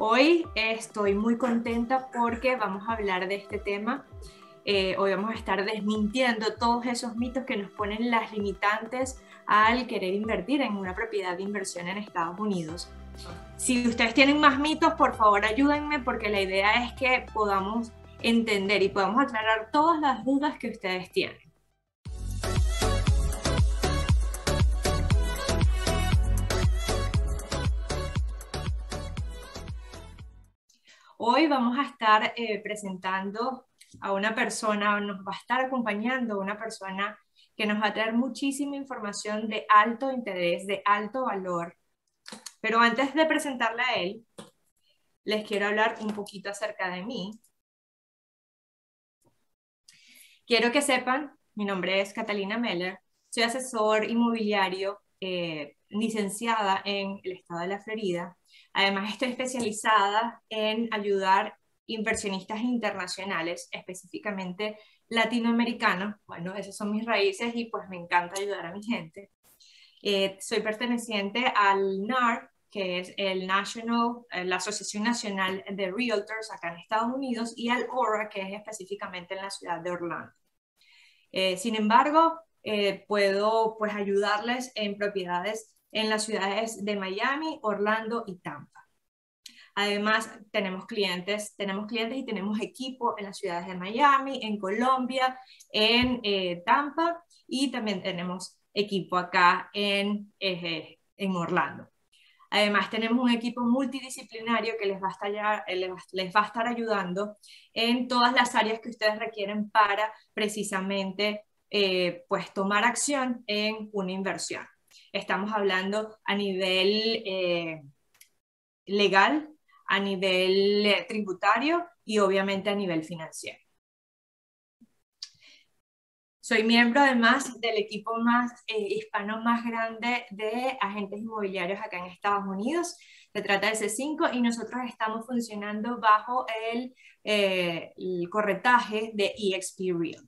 Hoy estoy muy contenta porque vamos a hablar de este tema. Hoy vamos a estar desmintiendo todos esos mitos que nos ponen las limitantes al querer invertir en una propiedad de inversión en Estados Unidos. Si ustedes tienen más mitos, por favor ayúdenme, porque la idea es que podamos entender y podamos aclarar todas las dudas que ustedes tienen. Hoy vamos a estar presentando a una persona, nos va a estar acompañando una persona que nos va a traer muchísima información de alto interés, de alto valor. Pero antes de presentarle a él, les quiero hablar un poquito acerca de mí. Quiero que sepan, mi nombre es Catalina Meller, soy asesor inmobiliario licenciada en el estado de la Florida. Además, estoy especializada en ayudar inversionistas internacionales, específicamente latinoamericanos. Bueno, esas son mis raíces y pues me encanta ayudar a mi gente. Soy perteneciente al NAR, que es la Asociación Nacional de Realtors acá en Estados Unidos, y al ORA, que es específicamente en la ciudad de Orlando. Sin embargo, puedo pues ayudarles en propiedades en las ciudades de Miami, Orlando y Tampa. Además, tenemos clientes y tenemos equipo en las ciudades de Miami, en Colombia, en Tampa, y también tenemos equipo acá en Orlando. Además, tenemos un equipo multidisciplinario que les va a estar ayudando en todas las áreas que ustedes requieren para precisamente pues tomar acción en una inversión. Estamos hablando a nivel legal, a nivel tributario y obviamente a nivel financiero. Soy miembro además del equipo hispano más grande de agentes inmobiliarios acá en Estados Unidos. Se trata de C5 y nosotros estamos funcionando bajo el corretaje de eXp Realty.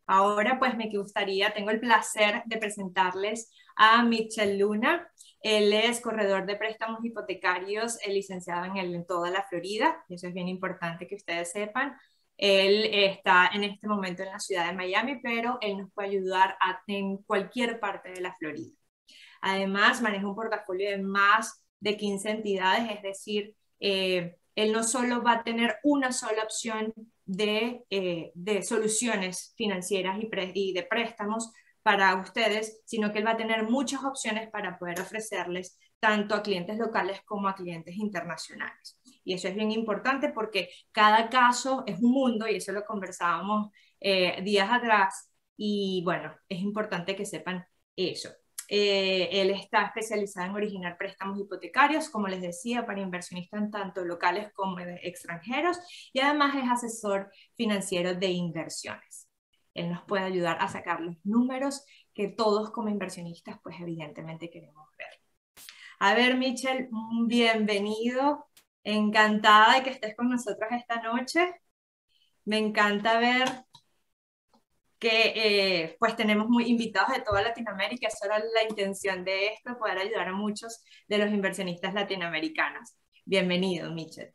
Ahora pues tengo el placer de presentarles a Mitchell Luna. Él es corredor de préstamos hipotecarios, licenciado en toda la Florida, y eso es bien importante que ustedes sepan. Él está en este momento en la ciudad de Miami, pero él nos puede ayudar en cualquier parte de la Florida. Además, maneja un portafolio de más de 15 entidades, es decir, él no solo va a tener una sola opción de soluciones financieras y de préstamos para ustedes, sino que él va a tener muchas opciones para poder ofrecerles tanto a clientes locales como a clientes internacionales. Y eso es bien importante porque cada caso es un mundo, y eso lo conversábamos días atrás, y bueno, es importante que sepan eso. Él está especializado en originar préstamos hipotecarios, como les decía, para inversionistas tanto locales como extranjeros, y además es asesor financiero de inversiones. Él nos puede ayudar a sacar los números que todos como inversionistas pues evidentemente queremos ver. A ver, Mitchell, bienvenido. Encantada de que estés con nosotros esta noche. Me encanta ver que pues tenemos muy invitados de toda Latinoamérica. Esa era la intención de esto, poder ayudar a muchos de los inversionistas latinoamericanos. Bienvenido, Mitchell.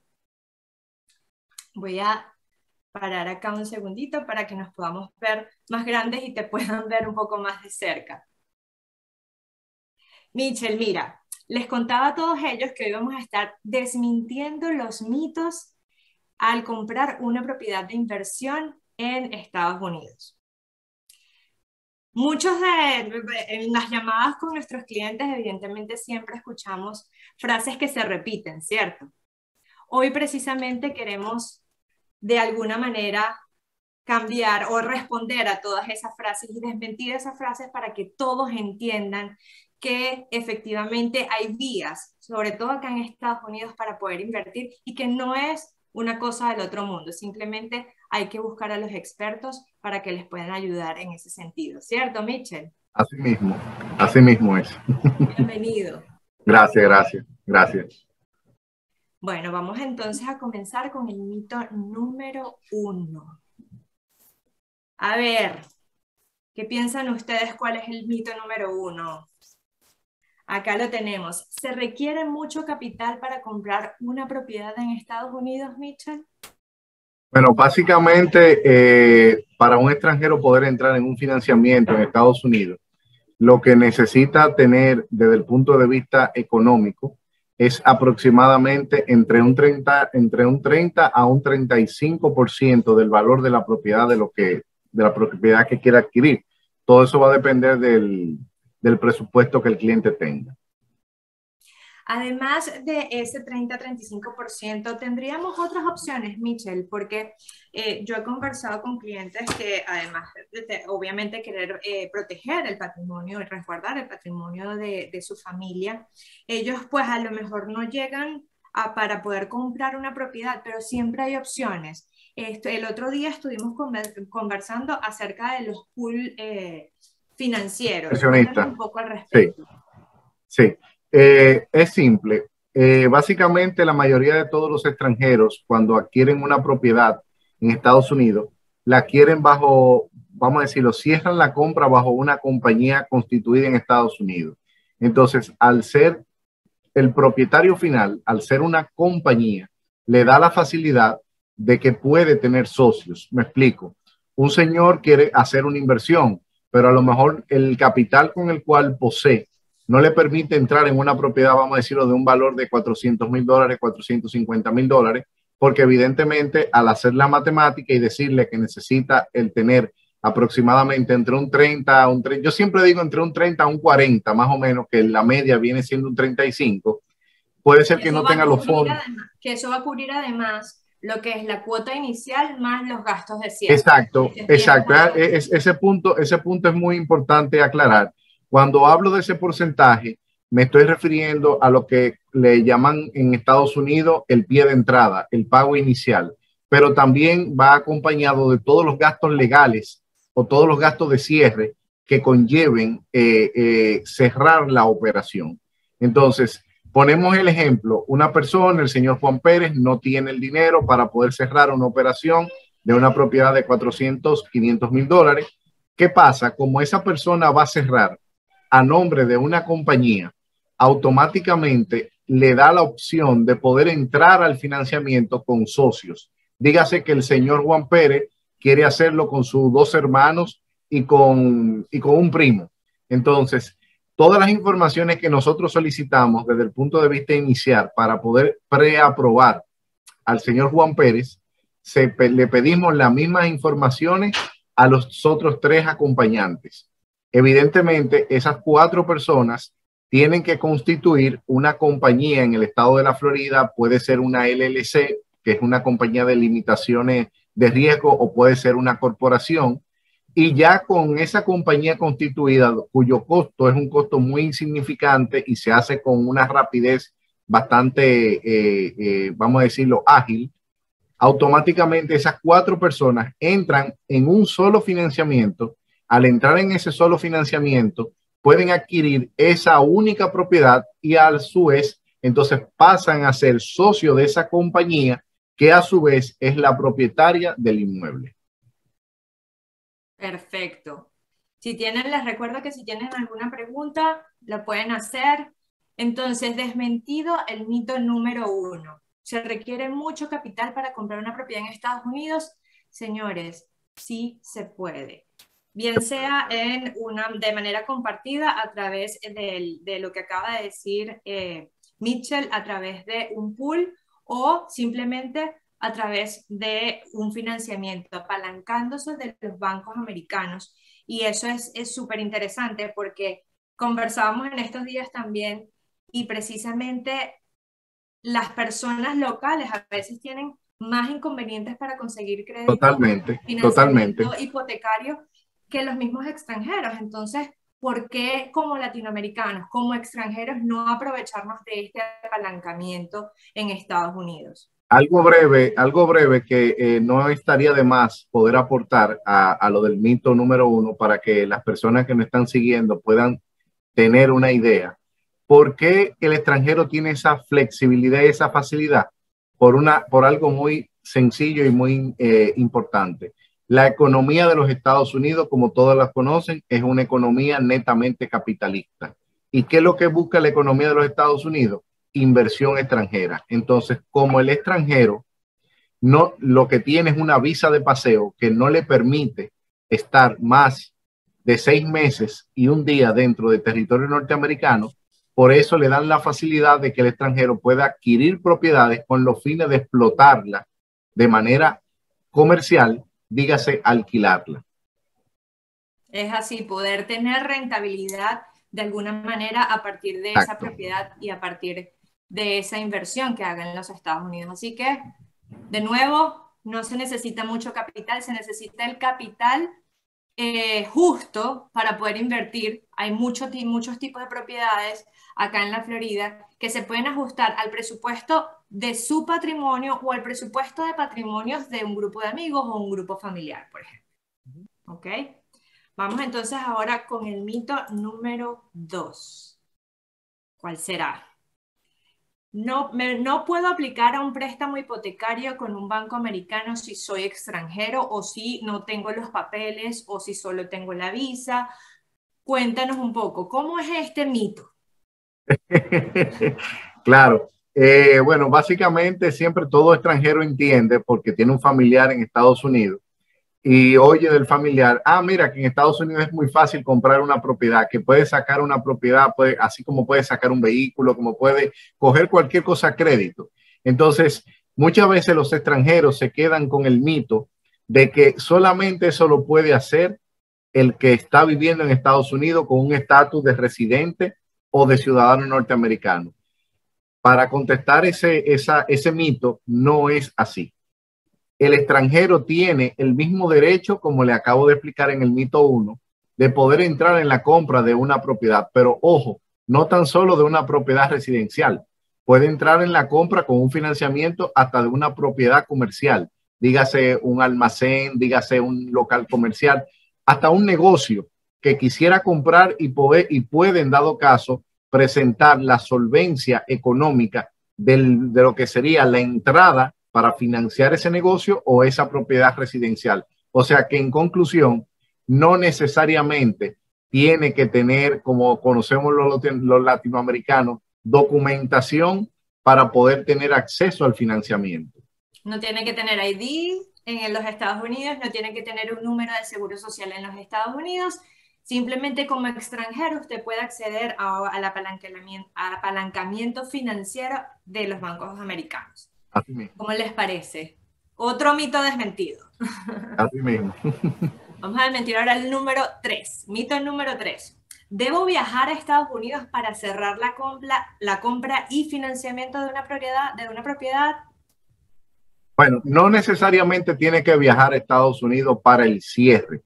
Voy a parar acá un segundito para que nos podamos ver más grandes y te puedan ver un poco más de cerca. Mitchell, mira, les contaba a todos ellos que hoy vamos a estar desmintiendo los mitos al comprar una propiedad de inversión en Estados Unidos. En las llamadas con nuestros clientes, evidentemente siempre escuchamos frases que se repiten, ¿cierto? Hoy precisamente queremos de alguna manera cambiar o responder a todas esas frases y desmentir esas frases para que todos entiendan que efectivamente hay vías, sobre todo acá en Estados Unidos, para poder invertir, y que no es una cosa del otro mundo, simplemente hay que buscar a los expertos para que les puedan ayudar en ese sentido, ¿cierto, Mitchell? Así mismo es. Bienvenido. Gracias. Bueno, vamos entonces a comenzar con el mito número 1. A ver, ¿qué piensan ustedes? ¿Cuál es el mito número 1? Acá lo tenemos. ¿Se requiere mucho capital para comprar una propiedad en Estados Unidos, Mitchell? Bueno, básicamente, para un extranjero poder entrar en un financiamiento en Estados Unidos, lo que necesita tener desde el punto de vista económico es aproximadamente entre un 30 a un 35% del valor de la propiedad de la propiedad que quiera adquirir. Todo eso va a depender del presupuesto que el cliente tenga. Además de ese 30-35%, tendríamos otras opciones, Michelle, porque yo he conversado con clientes que además de obviamente querer proteger el patrimonio y resguardar el patrimonio de su familia, ellos pues a lo mejor no llegan para poder comprar una propiedad, pero siempre hay opciones. El otro día estuvimos conversando acerca de los pools financieros. Cuéntanos un poco al respecto. Sí, sí. Es simple. Básicamente, la mayoría de todos los extranjeros, cuando adquieren una propiedad en Estados Unidos, la adquieren bajo, vamos a decirlo, cierran la compra bajo una compañía constituida en Estados Unidos. Entonces, al ser el propietario final, al ser una compañía, le da la facilidad de que puede tener socios. Me explico. Un señor quiere hacer una inversión, pero a lo mejor el capital con el cual posee no le permite entrar en una propiedad, vamos a decirlo, de un valor de $400,000, $450,000, porque evidentemente al hacer la matemática y decirle que necesita el tener aproximadamente entre un 30 a un 30, yo siempre digo entre un 30 a un 40, más o menos, que la media viene siendo un 35, puede ser que no tenga los fondos. Además, que eso va a cubrir además lo que es la cuota inicial más los gastos de cierre. Exacto, exacto. Ese punto es muy importante aclarar. Cuando hablo de ese porcentaje, me estoy refiriendo a lo que le llaman en Estados Unidos el pie de entrada, el pago inicial, pero también va acompañado de todos los gastos legales o todos los gastos de cierre que conlleven cerrar la operación. Entonces, ponemos el ejemplo, una persona, el señor Juan Pérez, no tiene el dinero para poder cerrar una operación de una propiedad de 400, $500,000. ¿Qué pasa? Como esa persona va a cerrar a nombre de una compañía, automáticamente le da la opción de poder entrar al financiamiento con socios. Dígase que el señor Juan Pérez quiere hacerlo con sus dos hermanos y con un primo. Entonces, todas las informaciones que nosotros solicitamos desde el punto de vista inicial para poder preaprobar al señor Juan Pérez, le pedimos las mismas informaciones a los otros tres acompañantes. Evidentemente, esas 4 personas tienen que constituir una compañía en el estado de la Florida, puede ser una LLC, que es una compañía de limitaciones de riesgo, o puede ser una corporación, y ya con esa compañía constituida, cuyo costo es un costo muy insignificante y se hace con una rapidez bastante, vamos a decirlo, ágil, automáticamente esas 4 personas entran en un solo financiamiento. Al entrar en ese solo financiamiento, pueden adquirir esa única propiedad y a su vez, entonces pasan a ser socio de esa compañía que a su vez es la propietaria del inmueble. Perfecto. Les recuerdo que si tienen alguna pregunta, lo pueden hacer. Entonces, desmentido el mito número 1. ¿Se requiere mucho capital para comprar una propiedad en Estados Unidos? Señores, sí se puede. Bien sea de manera compartida a través de lo que acaba de decir Mitchell, a través de un pool o simplemente a través de un financiamiento, apalancándose de los bancos americanos. Y eso es súper interesante porque conversábamos en estos días también y precisamente las personas locales a veces tienen más inconvenientes para conseguir crédito, financiamiento hipotecario que los mismos extranjeros. Entonces, ¿por qué como latinoamericanos, como extranjeros, no aprovecharnos de este apalancamiento en Estados Unidos? Algo breve que no estaría de más poder aportar a lo del mito número 1 para que las personas que nos están siguiendo puedan tener una idea. ¿Por qué el extranjero tiene esa flexibilidad y esa facilidad? Por algo muy sencillo y muy importante. La economía de los Estados Unidos, como todos la conocen, es una economía netamente capitalista. ¿Y qué es lo que busca la economía de los Estados Unidos? Inversión extranjera. Entonces, como el extranjero no, lo que tiene es una visa de paseo que no le permite estar más de 6 meses y un día dentro del territorio norteamericano, por eso le dan la facilidad de que el extranjero pueda adquirir propiedades con los fines de explotarla de manera comercial, dígase alquilarla. Es así, poder tener rentabilidad de alguna manera a partir de esa propiedad y a partir de esa inversión que hagan en los Estados Unidos. Así que, de nuevo, no se necesita mucho capital, se necesita el capital justo para poder invertir. Hay muchos tipos de propiedades acá en la Florida que se pueden ajustar al presupuesto de su patrimonio o al presupuesto de patrimonios de un grupo de amigos o un grupo familiar, por ejemplo. ¿Ok? Vamos entonces ahora con el mito número 2. ¿Cuál será? No puedo aplicar a un préstamo hipotecario con un banco americano si soy extranjero o si no tengo los papeles o si solo tengo la visa. Cuéntanos un poco, ¿cómo es este mito? Claro. Bueno, básicamente siempre todo extranjero entiende porque tiene un familiar en Estados Unidos y oye del familiar, mira que en Estados Unidos es muy fácil comprar una propiedad, que puede sacar una propiedad, así como puede sacar un vehículo, como puede coger cualquier cosa a crédito. Entonces, muchas veces los extranjeros se quedan con el mito de que solamente eso lo puede hacer el que está viviendo en Estados Unidos con un estatus de residente o de ciudadano norteamericano. Para contestar ese mito, no es así. El extranjero tiene el mismo derecho, como le acabo de explicar en el mito 1, de poder entrar en la compra de una propiedad. Pero ojo, no tan solo de una propiedad residencial. Puede entrar en la compra con un financiamiento hasta de una propiedad comercial. Dígase un almacén, dígase un local comercial, hasta un negocio que quisiera comprar y puede, en dado caso, presentar la solvencia económica de lo que sería la entrada para financiar ese negocio o esa propiedad residencial. O sea que en conclusión, no necesariamente tiene que tener, como conocemos los latinoamericanos, documentación para poder tener acceso al financiamiento. No tiene que tener ID en los Estados Unidos, no tiene que tener un número de seguro social en los Estados Unidos. Simplemente como extranjero usted puede acceder al apalancamiento financiero de los bancos americanos. Así mismo. ¿Cómo les parece? Otro mito desmentido. Así mismo. Vamos a desmentir ahora el número 3. Mito número 3. ¿Debo viajar a Estados Unidos para cerrar la compra y financiamiento de una propiedad? Bueno, no necesariamente tiene que viajar a Estados Unidos para el cierre.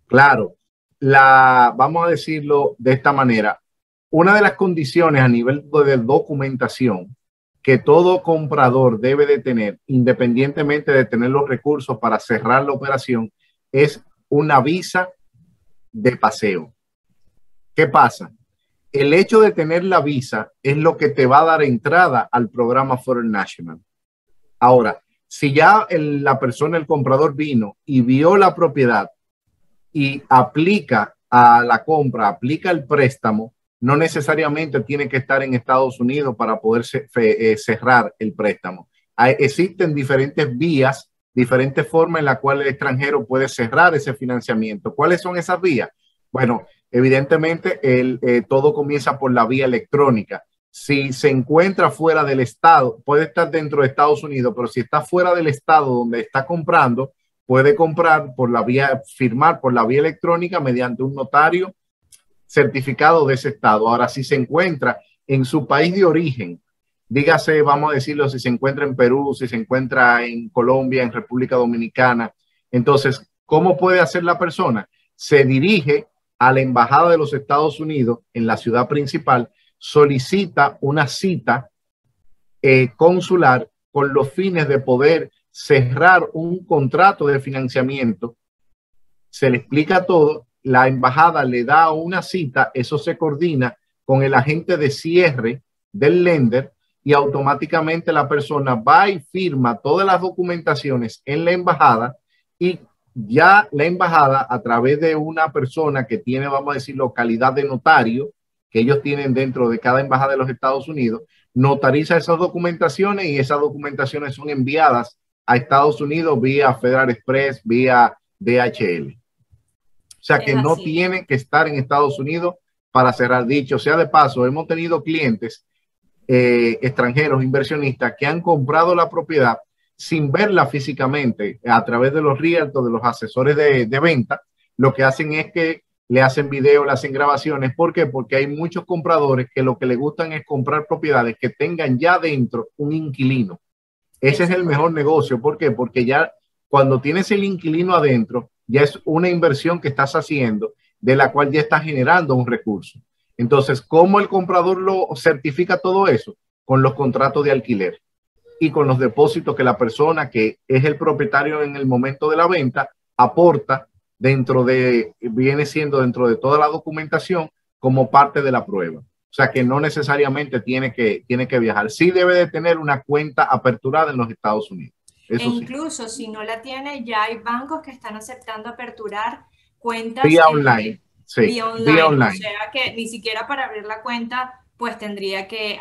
Claro, vamos a decirlo de esta manera, una de las condiciones a nivel de documentación que todo comprador debe de tener, independientemente de tener los recursos para cerrar la operación, es una visa de paseo. ¿Qué pasa? El hecho de tener la visa es lo que te va a dar entrada al programa Foreign National. Ahora, si ya la persona, el comprador vino y vio la propiedad y aplica a la compra, aplica el préstamo, no necesariamente tiene que estar en Estados Unidos para poder cerrar el préstamo. Existen diferentes vías, diferentes formas en las cuales el extranjero puede cerrar ese financiamiento. ¿Cuáles son esas vías? Bueno, evidentemente todo comienza por la vía electrónica. Si se encuentra fuera del estado, puede estar dentro de Estados Unidos, pero si está fuera del estado donde está comprando, puede comprar firmar por la vía electrónica mediante un notario certificado de ese estado. Ahora, si se encuentra en su país de origen, dígase, vamos a decirlo, si se encuentra en Perú, si se encuentra en Colombia, en República Dominicana, entonces, ¿cómo puede hacer la persona? Se dirige a la Embajada de los Estados Unidos en la ciudad principal, solicita una cita consular con los fines de poder cerrar un contrato de financiamiento. Se le explica todo, la embajada le da una cita, eso se coordina con el agente de cierre del lender y automáticamente la persona va y firma todas las documentaciones en la embajada y ya la embajada, a través de una persona que tiene, vamos a decir, calidad de notario, que ellos tienen dentro de cada embajada de los Estados Unidos, notariza esas documentaciones y esas documentaciones son enviadas a Estados Unidos vía Federal Express, vía DHL. O sea que no tienen que estar en Estados Unidos para cerrar. Dicho sea de paso, hemos tenido clientes extranjeros, inversionistas, que han comprado la propiedad sin verla físicamente a través de los realtors, de los asesores de venta. Lo que hacen es que le hacen video, le hacen grabaciones. ¿Por qué? Porque hay muchos compradores que lo que les gustan es comprar propiedades que tengan ya dentro un inquilino. Ese es el mejor negocio. ¿Por qué? Porque ya cuando tienes el inquilino adentro, ya es una inversión que estás haciendo, de la cual ya estás generando un recurso. Entonces, ¿cómo el comprador lo certifica todo eso? Con los contratos de alquiler y con los depósitos que la persona que es el propietario en el momento de la venta aporta viene siendo dentro de toda la documentación como parte de la prueba. O sea que no necesariamente tiene que viajar. Sí debe de tener una cuenta aperturada en los Estados Unidos. Eso incluso si no la tiene, ya hay bancos que están aceptando aperturar cuentas vía online. Sí, vía online. O sea que ni siquiera para abrir la cuenta, pues tendría que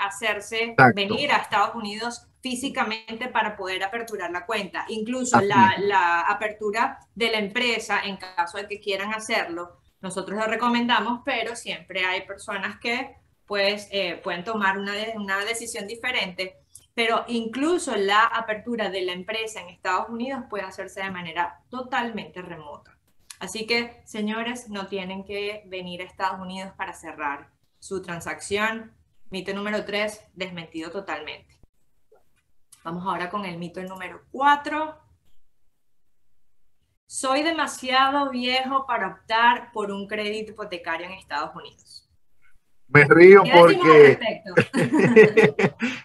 venir a Estados Unidos físicamente para poder aperturar la cuenta. Incluso la apertura de la empresa, en caso de que quieran hacerlo, nosotros lo recomendamos, pero siempre hay personas que pues pueden tomar una decisión diferente. Pero incluso la apertura de la empresa en Estados Unidos puede hacerse de manera totalmente remota. Así que, señores, no tienen que venir a Estados Unidos para cerrar su transacción. Mito número 3, desmentido totalmente. Vamos ahora con el mito número 4. Soy demasiado viejo para optar por un crédito hipotecario en Estados Unidos. Me río porque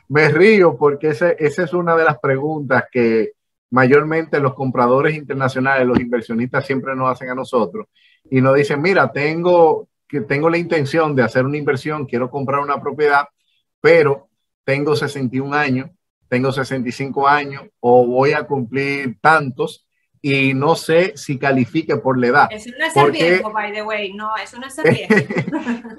me río porque esa es una de las preguntas que mayormente los compradores internacionales, los inversionistas siempre nos hacen a nosotros y nos dicen, mira, tengo la intención de hacer una inversión, quiero comprar una propiedad, pero tengo 61 años, tengo 65 años o voy a cumplir tantos y no sé si califique por la edad. Eso no es ser viejo, by the way. No, eso no es ser viejo.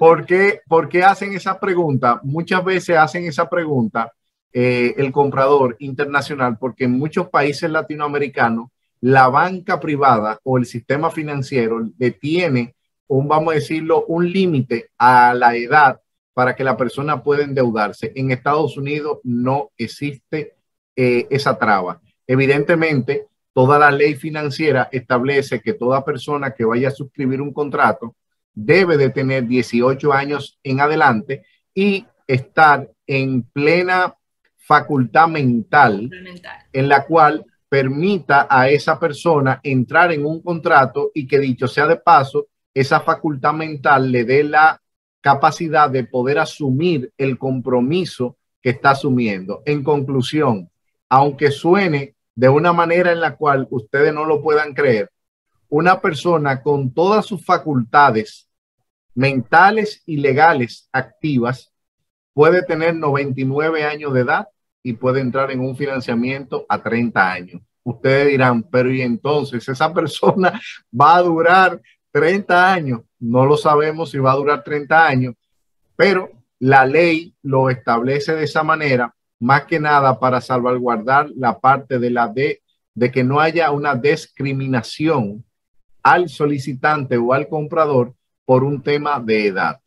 ¿Por qué hacen esa pregunta? Muchas veces hacen esa pregunta el comprador internacional porque en muchos países latinoamericanos la banca privada o el sistema financiero le tiene vamos a decirlo, un límite a la edad para que la persona pueda endeudarse. En Estados Unidos no existe esa traba. Evidentemente, toda la ley financiera establece que toda persona que vaya a suscribir un contrato debe de tener 18 años en adelante y estar en plena facultad mental en la cual permita a esa persona entrar en un contrato y que, dicho sea de paso, esa facultad mental le dé la capacidad de poder asumir el compromiso que está asumiendo. En conclusión, aunque suene de una manera en la cual ustedes no lo puedan creer, una persona con todas sus facultades mentales y legales activas puede tener 99 años de edad y puede entrar en un financiamiento a 30 años. Ustedes dirán, pero ¿y entonces esa persona va a durar 30 años? No lo sabemos si va a durar 30 años, pero la ley lo establece de esa manera, más que nada para salvaguardar la parte de que no haya una discriminación al solicitante o al comprador por un tema de edad.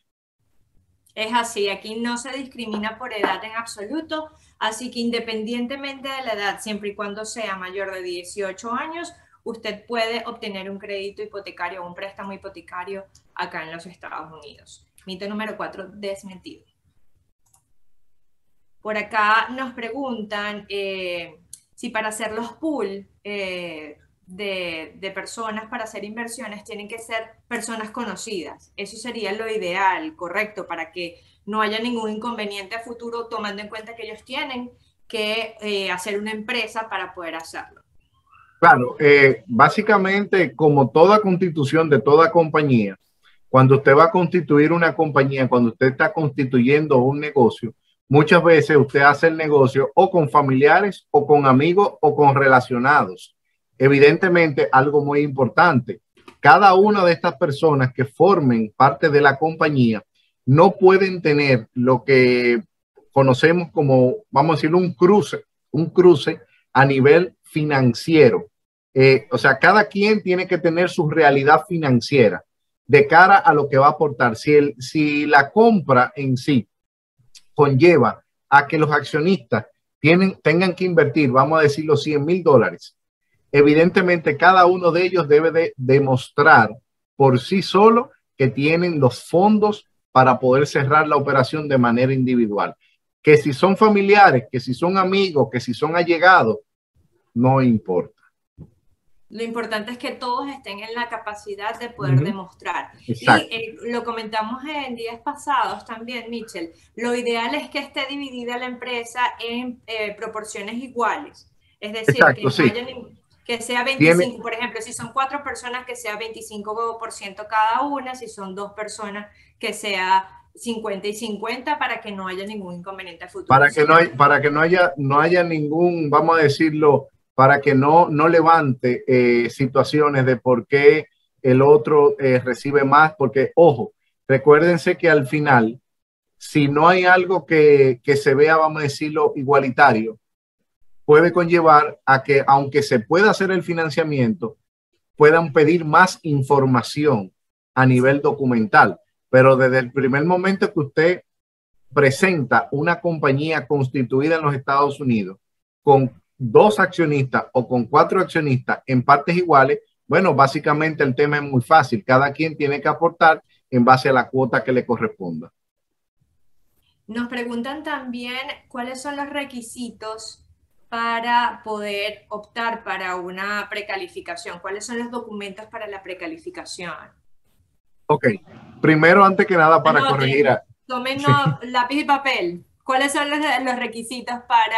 Es así, aquí no se discrimina por edad en absoluto, así que independientemente de la edad, siempre y cuando sea mayor de 18 años, usted puede obtener un crédito hipotecario o un préstamo hipotecario acá en los Estados Unidos. Mito número 4, desmentido. Por acá nos preguntan si para hacer los pool de personas para hacer inversiones tienen que ser personas conocidas. Eso sería lo ideal, correcto, para que no haya ningún inconveniente a futuro, tomando en cuenta que ellos tienen que hacer una empresa para poder hacerlo. Claro, básicamente, como toda constitución de toda compañía, cuando usted va a constituir una compañía, cuando usted está constituyendo un negocio, muchas veces usted hace el negocio o con familiares o con amigos o con relacionados. Evidentemente, algo muy importante, cada una de estas personas que formen parte de la compañía no pueden tener lo que conocemos como, vamos a decir, un cruce a nivel financiero. O sea, cada quien tiene que tener su realidad financiera de cara a lo que va a aportar. Si la compra en sí conlleva a que los accionistas tengan que invertir, vamos a decir, los $100,000, evidentemente cada uno de ellos debe de demostrar por sí solo que tienen los fondos para poder cerrar la operación de manera individual. Que si son familiares, que si son amigos, que si son allegados, no importa. Lo importante es que todos estén en la capacidad de poder demostrar. Exacto. Y lo comentamos en días pasados también, Michel, lo ideal es que esté dividida la empresa en proporciones iguales. Es decir, exacto, que, no haya que sea 25, por ejemplo, si son 4 personas, que sea 25% cada una, si son 2 personas, que sea 50 y 50, para que no haya ningún inconveniente futuro. Para que no haya ningún, vamos a decirlo, para que no levante situaciones de por qué el otro recibe más, porque, ojo, recuérdense que al final, si no hay algo que se vea, vamos a decirlo, igualitario, puede conllevar a que, aunque se pueda hacer el financiamiento, puedan pedir más información a nivel documental. Pero desde el primer momento que usted presenta una compañía constituida en los Estados Unidos con 2 accionistas o con 4 accionistas en partes iguales, bueno, básicamente el tema es muy fácil. Cada quien tiene que aportar en base a la cuota que le corresponda. Nos preguntan también cuáles son los requisitos para poder optar para una precalificación. ¿Cuáles son los documentos para la precalificación? Ok, primero, antes que nada, para corregir. Tomen lápiz y papel. ¿Cuáles son los requisitos para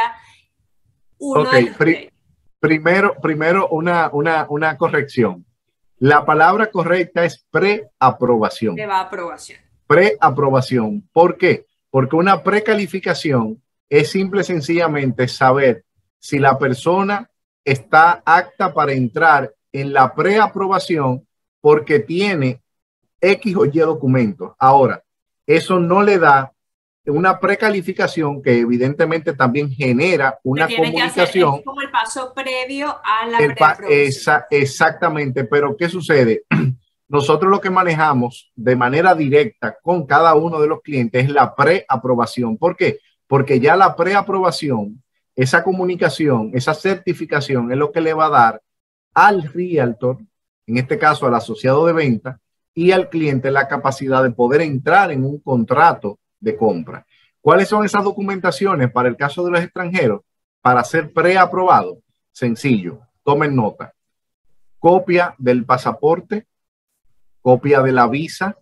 uno de los primero una corrección. La palabra correcta es preaprobación. Preaprobación. Preaprobación. ¿Por qué? Porque una precalificación es simple y sencillamente saber si la persona está apta para entrar en la preaprobación porque tiene X o Y documentos. Ahora, eso no le da una precalificación que evidentemente también genera una comunicación. Es como el paso previo a la preaprobación. Exactamente, pero ¿qué sucede? Nosotros lo que manejamos de manera directa con cada uno de los clientes es la preaprobación. ¿Por qué? Porque ya la preaprobación, esa comunicación, esa certificación es lo que le va a dar al realtor, en este caso al asociado de venta, y al cliente la capacidad de poder entrar en un contrato de compra. ¿Cuáles son esas documentaciones para el caso de los extranjeros? Para ser preaprobado, sencillo, tomen nota. Copia del pasaporte, copia de la visa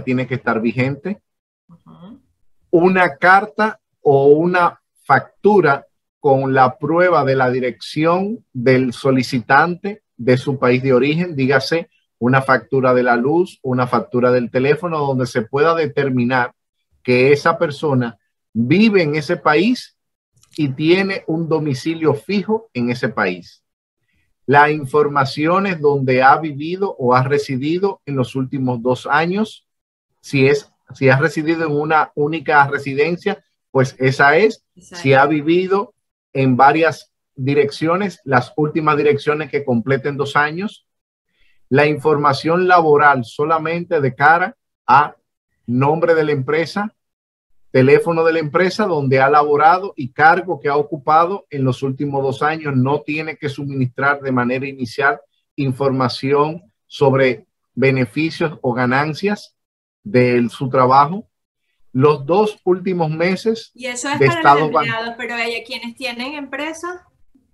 tiene que estar vigente, una carta o una factura con la prueba de la dirección del solicitante de su país de origen, dígase una factura de la luz, una factura del teléfono, donde se pueda determinar que esa persona vive en ese país y tiene un domicilio fijo en ese país. Las informaciones donde ha vivido o ha residido en los últimos 2 años. Si ha residido en una única residencia, pues esa es. Si ha vivido en varias direcciones, las últimas direcciones que completen 2 años. La información laboral solamente de cara a nombre de la empresa, teléfono de la empresa donde ha laborado y cargo que ha ocupado en los últimos 2 años. No tiene que suministrar de manera inicial información sobre beneficios o ganancias de su trabajo. Los 2 últimos meses. Y eso es para los empleados, pero ¿quiénes tienen empresa?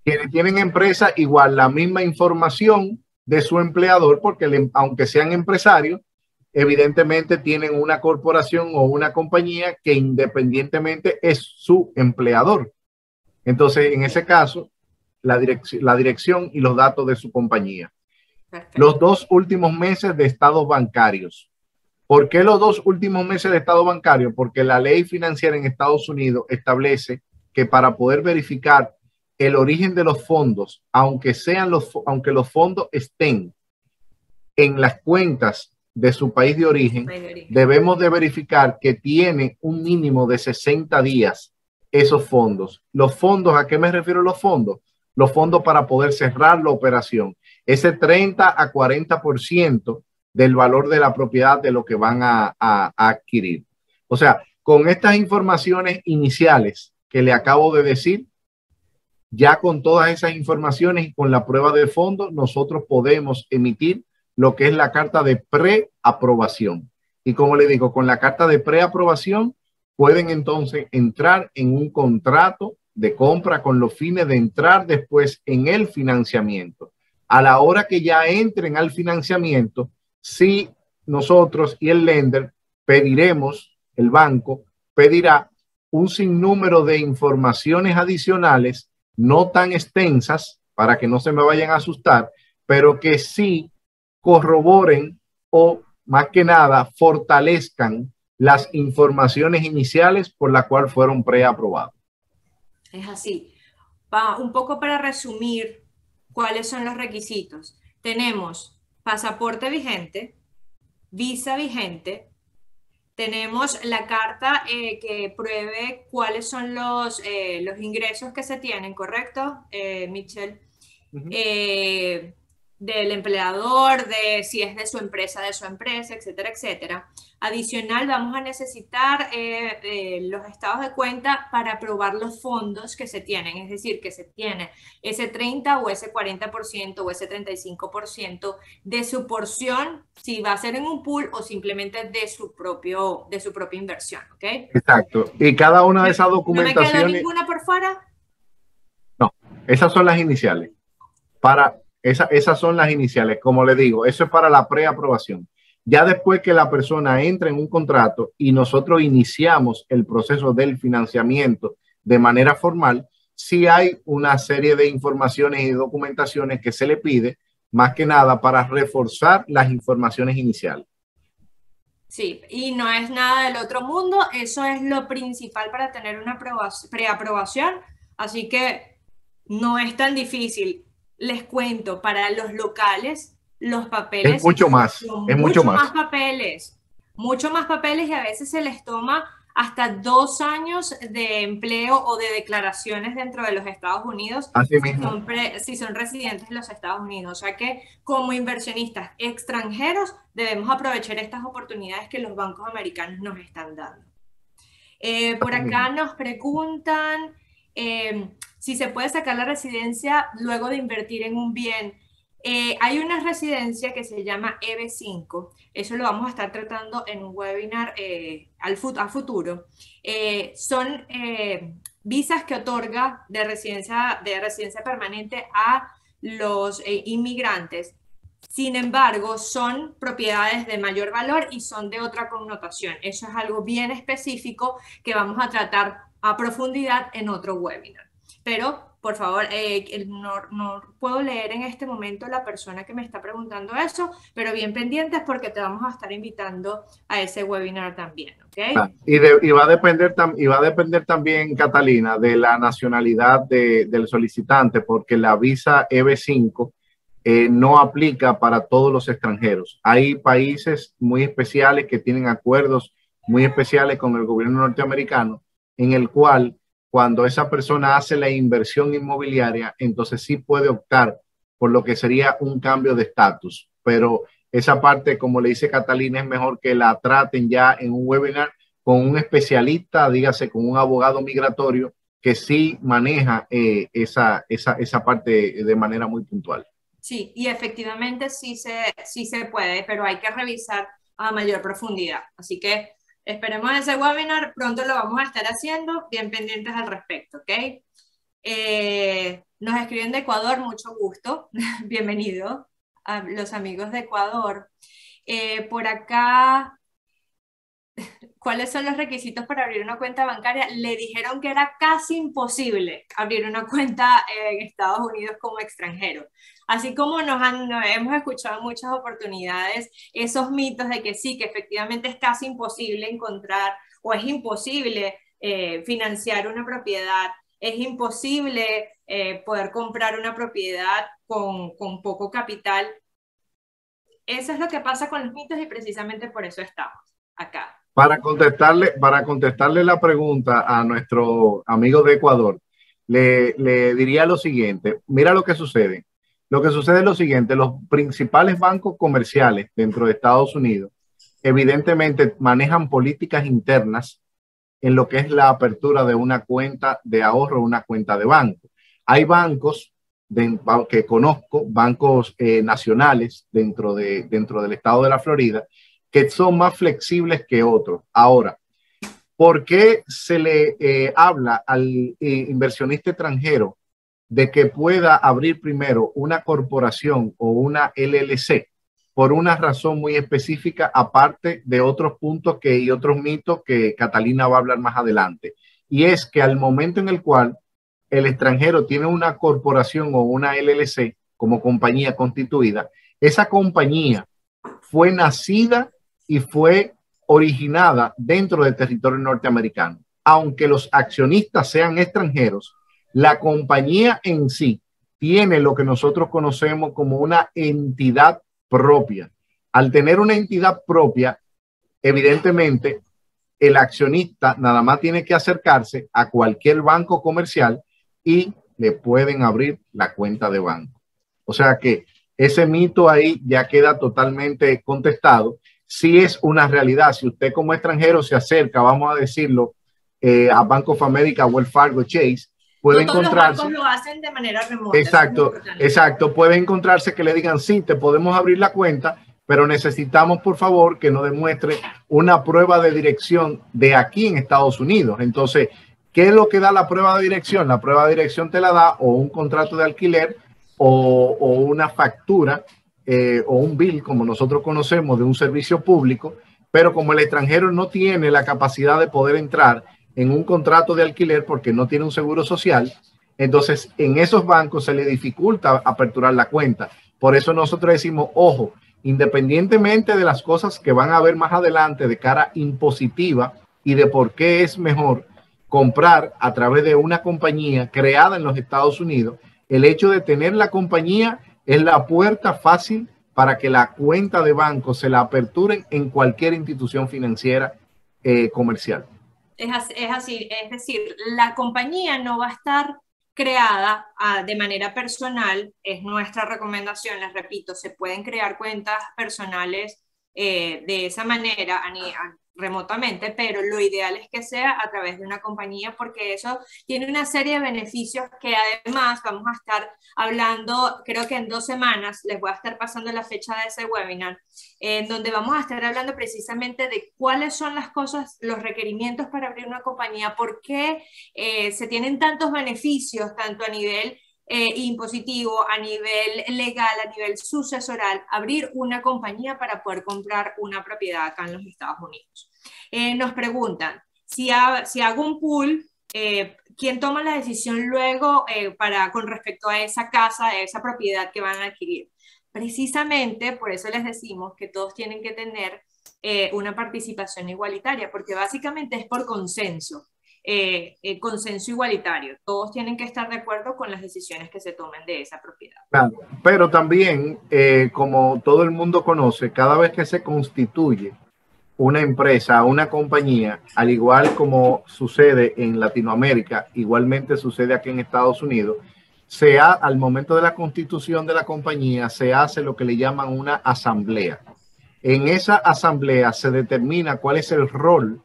Quienes tienen empresa, igual la misma información de su empleador, porque aunque sean empresarios, evidentemente tienen una corporación o una compañía que independientemente es su empleador. Entonces, en ese caso, la dirección y los datos de su compañía. Perfecto. Los 2 últimos meses de estados bancarios. ¿Por qué los 2 últimos meses de estado bancario? Porque la ley financiera en Estados Unidos establece que para poder verificar el origen de los fondos, aunque los fondos estén en las cuentas de su país de origen, debemos de verificar que tiene un mínimo de 60 días esos fondos. Los fondos, ¿a qué me refiero los fondos? Los fondos para poder cerrar la operación. Ese 30 a 40% del valor de la propiedad de lo que van a adquirir. O sea, con estas informaciones iniciales que le acabo de decir, ya con todas esas informaciones y con la prueba de fondo, nosotros podemos emitir lo que es la carta de preaprobación. Y como le digo, con la carta de preaprobación pueden entonces entrar en un contrato de compra con los fines de entrar después en el financiamiento. A la hora que ya entren al financiamiento, sí, nosotros y el lender pediremos, el banco pedirá un sinnúmero de informaciones adicionales, no tan extensas para que no se me vayan a asustar, pero que sí corroboren o más que nada fortalezcan las informaciones iniciales por la cual fueron preaprobados. Es así. Un poco para resumir cuáles son los requisitos. Tenemos pasaporte vigente, visa vigente, tenemos la carta que pruebe cuáles son los ingresos que se tienen, ¿correcto, Michelle? Del empleador, de si es de su empresa, etcétera, etcétera. Adicional, vamos a necesitar los estados de cuenta para aprobar los fondos que se tienen, es decir, que se tiene ese 30 o ese 40% o ese 35% de su porción, si va a ser en un pool o simplemente de su propia inversión, ¿ok? Exacto. Y cada una de esas documentaciones... ¿No me quedó ninguna por fuera? No, esas son las iniciales. Esas son las iniciales, como le digo, eso es para la preaprobación. Ya después que la persona entre en un contrato y nosotros iniciamos el proceso del financiamiento de manera formal, sí hay una serie de informaciones y documentaciones que se le pide, más que nada para reforzar las informaciones iniciales. Sí, y no es nada del otro mundo, eso es lo principal para tener una preaprobación, así que no es tan difícil. Les cuento, para los locales, los papeles es mucho más, son mucho más papeles y a veces se les toma hasta 2 años de empleo o de declaraciones dentro de los Estados Unidos si son residentes de los Estados Unidos. O sea que como inversionistas extranjeros debemos aprovechar estas oportunidades que los bancos americanos nos están dando. Por acá nos preguntan si se puede sacar la residencia luego de invertir en un bien. Hay una residencia que se llama EB5, eso lo vamos a estar tratando en un webinar a futuro. Son visas que otorga de residencia permanente a los inmigrantes. Sin embargo, son propiedades de mayor valor y son de otra connotación. Eso es algo bien específico que vamos a tratar a profundidad en otro webinar. Pero, por favor, no puedo leer en este momento la persona que me está preguntando eso, pero bien pendientes porque te vamos a estar invitando a ese webinar también, ¿ok? Y va a depender también, Catalina, de la nacionalidad del solicitante, porque la visa EB5 no aplica para todos los extranjeros. Hay países muy especiales que tienen acuerdos muy especiales con el gobierno norteamericano, en el cual cuando esa persona hace la inversión inmobiliaria, entonces sí puede optar por lo que sería un cambio de estatus. Pero esa parte, como le dice Catalina, es mejor que la traten ya en un webinar con un especialista, dígase con un abogado migratorio que sí maneja esa parte de manera muy puntual. Sí, y efectivamente sí se puede, pero hay que revisar a mayor profundidad. Así que esperemos ese webinar, pronto lo vamos a estar haciendo, bien pendientes al respecto, ¿ok? Nos escriben de Ecuador, mucho gusto, bienvenido a los amigos de Ecuador. Por acá, ¿cuáles son los requisitos para abrir una cuenta bancaria? Le dijeron que era casi imposible abrir una cuenta en Estados Unidos como extranjero. Así como nos hemos escuchado en muchas oportunidades esos mitos de que sí, que efectivamente es casi imposible encontrar o es imposible financiar una propiedad, es imposible poder comprar una propiedad con poco capital. Eso es lo que pasa con los mitos y precisamente por eso estamos acá. Para contestarle la pregunta a nuestro amigo de Ecuador, le diría lo siguiente. Mira lo que sucede. Lo que sucede es lo siguiente. Los principales bancos comerciales dentro de Estados Unidos evidentemente manejan políticas internas en lo que es la apertura de una cuenta de ahorro, una cuenta de banco. Hay bancos que conozco, bancos nacionales dentro del estado de la Florida, que son más flexibles que otros. Ahora, ¿por qué se le habla al inversionista extranjero de que pueda abrir primero una corporación o una LLC? Por una razón muy específica, aparte de otros puntos y otros mitos que Catalina va a hablar más adelante. Y es que al momento en el cual el extranjero tiene una corporación o una LLC como compañía constituida, esa compañía fue nacida y fue originada dentro del territorio norteamericano. Aunque los accionistas sean extranjeros, la compañía en sí tiene lo que nosotros conocemos como una entidad propia. Al tener una entidad propia, evidentemente, el accionista nada más tiene que acercarse a cualquier banco comercial y le pueden abrir la cuenta de banco. O sea que ese mito ahí ya queda totalmente contestado. Sí es una realidad. Si usted como extranjero se acerca, vamos a decirlo, a Bank of America, Wells Fargo, Chase, puede no todos encontrarse. Los bancos lo hacen de manera remota. Exacto, exacto. Puede encontrarse que le digan, sí, te podemos abrir la cuenta, pero necesitamos, por favor, que nos demuestre una prueba de dirección de aquí en Estados Unidos. Entonces, ¿qué es lo que da la prueba de dirección? La prueba de dirección te la da o un contrato de alquiler o una factura o un bill, como nosotros conocemos, de un servicio público, pero como el extranjero no tiene la capacidad de poder entrar en un contrato de alquiler porque no tiene un seguro social, entonces en esos bancos se le dificulta aperturar la cuenta. Por eso nosotros decimos, ojo, independientemente de las cosas que van a ver más adelante de cara impositiva y de por qué es mejor comprar a través de una compañía creada en los Estados Unidos, el hecho de tener la compañía es la puerta fácil para que la cuenta de banco se la aperturen en cualquier institución financiera comercial. Es así, es decir, la compañía no va a estar creada de manera personal, es nuestra recomendación, les repito, se pueden crear cuentas personales de esa manera remotamente, pero lo ideal es que sea a través de una compañía porque eso tiene una serie de beneficios que además vamos a estar hablando, creo que en 2 semanas les voy a estar pasando la fecha de ese webinar, en donde vamos a estar hablando precisamente de cuáles son las cosas, los requerimientos para abrir una compañía, por qué se tienen tantos beneficios, tanto a nivel impositivo, a nivel legal, a nivel sucesoral, abrir una compañía para poder comprar una propiedad acá en los Estados Unidos. Nos preguntan, si hago un pool, ¿quién toma la decisión luego con respecto a esa casa, a esa propiedad que van a adquirir? Precisamente por eso les decimos que todos tienen que tener una participación igualitaria, porque básicamente es por consenso. Consenso igualitario. Todos tienen que estar de acuerdo con las decisiones que se tomen de esa propiedad. Claro, pero también, como todo el mundo conoce, cada vez que se constituye una empresa, una compañía, al igual como sucede en Latinoamérica, igualmente sucede aquí en Estados Unidos, al momento de la constitución de la compañía se hace lo que le llaman una asamblea. En esa asamblea se determina cuál es el rol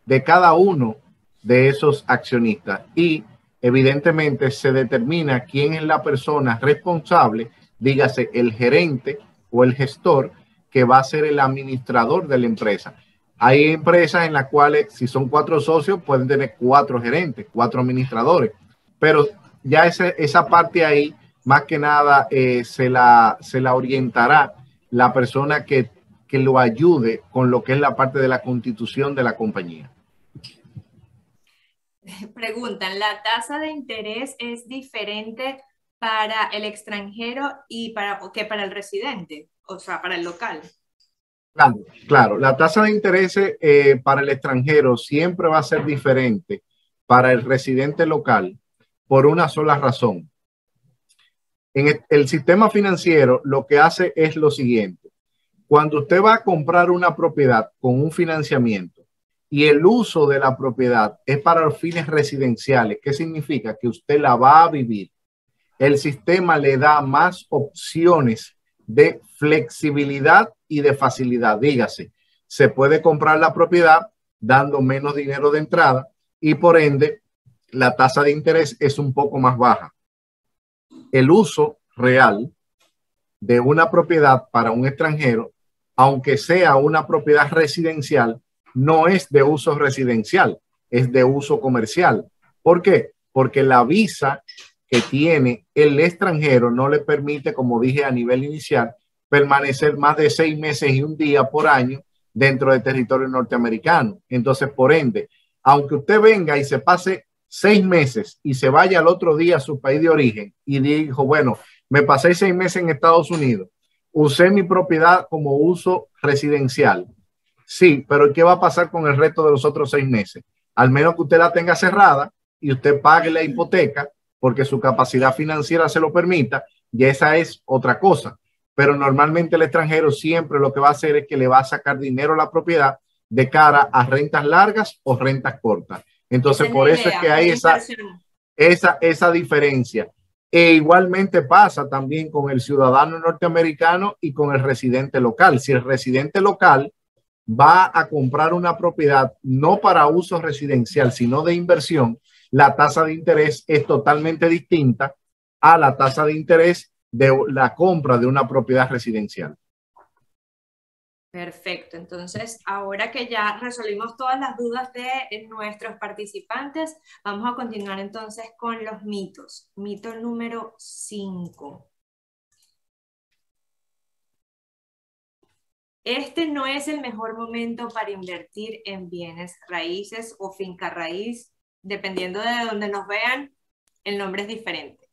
de cada uno de esos accionistas y evidentemente se determina quién es la persona responsable, dígase el gerente o el gestor que va a ser el administrador de la empresa. Hay empresas en las cuales si son 4 socios pueden tener 4 gerentes, 4 administradores, pero ya esa parte ahí más que nada se la orientará la persona que lo ayude con lo que es la parte de la constitución de la compañía. Preguntan, ¿la tasa de interés es diferente para el extranjero que para el residente? O sea, para el local. Claro, claro. La tasa de interés para el extranjero siempre va a ser diferente para el residente local por una sola razón. En el sistema financiero lo que hace es lo siguiente. Cuando usted va a comprar una propiedad con un financiamiento y el uso de la propiedad es para los fines residenciales, ¿qué significa? Que usted la va a vivir. El sistema le da más opciones de flexibilidad y de facilidad. Dígase, se puede comprar la propiedad dando menos dinero de entrada y por ende la tasa de interés es un poco más baja. El uso real de una propiedad para un extranjero, aunque sea una propiedad residencial, no es de uso residencial, es de uso comercial. ¿Por qué? Porque la visa que tiene el extranjero no le permite, como dije a nivel inicial, permanecer más de 6 meses y un día por año dentro del territorio norteamericano. Entonces, por ende, aunque usted venga y se pase 6 meses y se vaya al otro día a su país de origen y dijo, bueno, me pasé 6 meses en Estados Unidos, usé mi propiedad como uso residencial. Sí, pero ¿qué va a pasar con el resto de los otros 6 meses? Al menos que usted la tenga cerrada y usted pague la hipoteca porque su capacidad financiera se lo permita, y esa es otra cosa. Pero normalmente el extranjero siempre lo que va a hacer es que le va a sacar dinero a la propiedad de cara a rentas largas o rentas cortas. Entonces, por eso es que hay esa diferencia. E igualmente pasa también con el ciudadano norteamericano y con el residente local. Si el residente local va a comprar una propiedad no para uso residencial, sino de inversión, la tasa de interés es totalmente distinta a la tasa de interés de la compra de una propiedad residencial. Perfecto, entonces ahora que ya resolvimos todas las dudas de nuestros participantes, vamos a continuar entonces con los mitos. Mito número 5. Este no es el mejor momento para invertir en bienes raíces o finca raíz, dependiendo de donde nos vean, el nombre es diferente.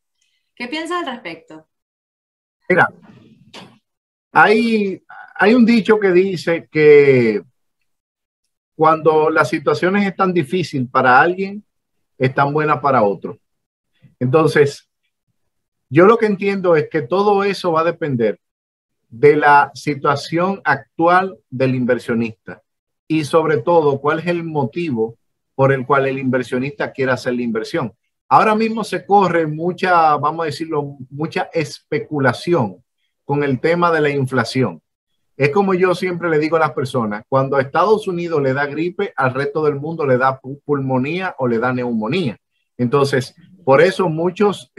¿Qué piensas al respecto? Mira, hay un dicho que dice que cuando las situaciones están difíciles para alguien, están buenas para otro. Entonces, yo lo que entiendo es que todo eso va a depender de la situación actual del inversionista y sobre todo cuál es el motivo por el cual el inversionista quiere hacer la inversión. Ahora mismo se corre mucha, vamos a decirlo, mucha especulación con el tema de la inflación. Es como yo siempre le digo a las personas, cuando a Estados Unidos le da gripe, al resto del mundo le da pulmonía o le da neumonía. Entonces, por eso muchos